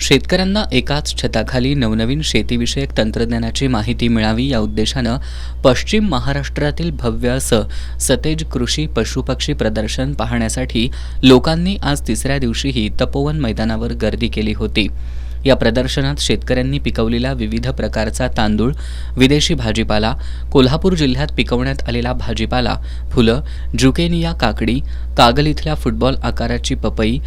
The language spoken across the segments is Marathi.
शेतकऱ्यांना एकाच छताखाली नवनवीन शेतीविषयक तंत्रज्ञानाची माहिती मिळावी या उद्देशानं पश्चिम महाराष्ट्रातील भव्य असं सतेज कृषी पशुपक्षी प्रदर्शन पाहण्यासाठी लोकांनी आज तिसऱ्या दिवशीही तपोवन मैदानावर गर्दी केली होती। या प्रदर्शनात शेतकऱ्यांनी पिकवलेला विविध प्रकारचा तांदूळ, विदेशी भाजीपाला, कोल्हापूर जिल्ह्यात पिकवण्यात आलेला भाजीपाला, फुलं, जुकेनिया काकडी, कागल इथल्या फुटबॉल आकाराची पपई,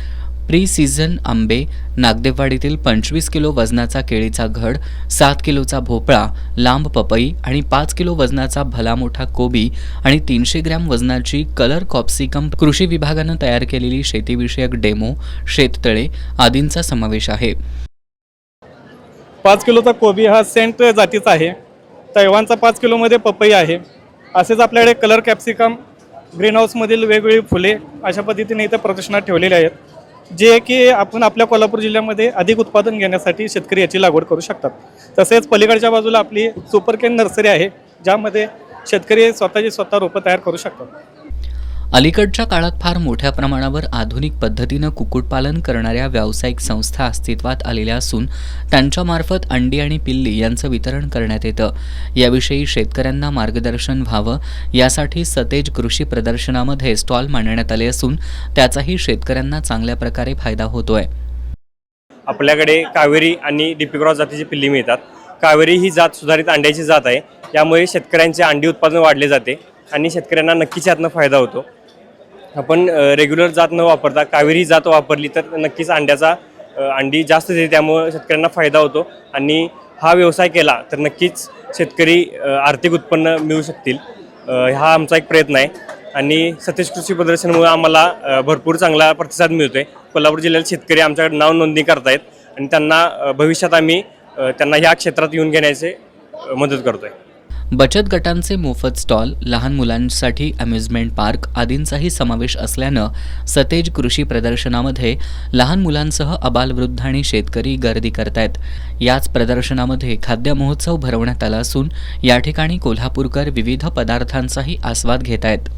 प्री सीझन आंबे, नागदेववाडीतील 25 किलो वजनाचा केळीचा घड, 7 किलोचा भोपळा, लांब पपई आणि 5 किलो वजनाचा भला मोठा कोबी आणि 300 ग्रॅम वजनाची कलर कॉप्सिकम कृषी विभागानं तयार केलेली शेतीविषयक डेमो, शेततळे आदींचा समावेश आहे। 5 किलोचा कोबी हा सेंट जातीचा आहे। तैवानचा 5 किलोमध्ये पपई आहे। असेच आपल्याकडे कलर कॅप्सिकम, ग्रीन हाऊसमधील वेगवेगळी फुले अशा पद्धतीने इथं प्रदर्शनात ठेवलेले आहेत, जे की आपण आपल्या कोल्हापूर जिल्ह्यामध्ये अधिक उत्पादन घेण्यासाठी शेतकरी याची लागवड करू शकतात। तसेच पलीकडच्या बाजूला आपली सुपरकेन नर्सरी आहे, ज्यामध्ये शेतकरी स्वतः रोपं तयार करू शकतात। अलीकडच्या काळात फार मोठ्या प्रमाणावर आधुनिक पद्धतीनं कुक्कुटपालन करणाऱ्या व्यावसायिक संस्था अस्तित्वात आलेल्या असून त्यांच्यामार्फत अंडी आणि पिल्ली यांचं वितरण करण्यात येतं। याविषयी शेतकऱ्यांना मार्गदर्शन व्हावं यासाठी सतेज कृषी प्रदर्शनामध्ये स्टॉल मांडण्यात आले असून त्याचाही शेतकऱ्यांना चांगल्या प्रकारे फायदा होतोय। आपल्याकडे कावेरी आणि डीपी क्रॉस जातीची पिल्ली मिळतात। कावेरी ही जात सुधारित अंड्याची जात आहे, यामुळे शेतकऱ्यांचे अंडी उत्पादन वाढले जाते आणि शेतकऱ्यांना नक्कीच यातनं फायदा होतो। आपण रेग्युलर जात न वापरता कावेरी जात वापरली तर नक्कीच अंडी जास्त देते, त्यामुळे शेतकऱ्यांना फायदा होतो आणि हा व्यवसाय केला तर नक्कीच शेतकरी आर्थिक उत्पन्न मिळू शकतील। हा आमचा एक प्रयत्न आहे आणि सतेज कृषी प्रदर्शनामुळे आम्हाला भरपूर चांगला प्रतिसाद मिळतोय। कोल्हापूर जिल्ह्यात शेतकरी आमच्याकडे नाव नोंदणी करतायत आणि त्यांना भविष्यात आम्ही त्यांना ह्या क्षेत्रात येऊन घेण्याचे मदत करतोय। बचत गटांचे मोफत स्टॉल, लहान मुलांसाठी अम्युजमेंट पार्क आदींचाही समावेश असल्यानं सतेज कृषी प्रदर्शनामध्ये लहान मुलांसह आबालवृद्ध आणि शेतकरी गर्दी करतायत। याच प्रदर्शनामध्ये खाद्य महोत्सव भरवण्यात आला असून या ठिकाणी कोल्हापूरकर विविध पदार्थांचाही आस्वाद घेत आहेत।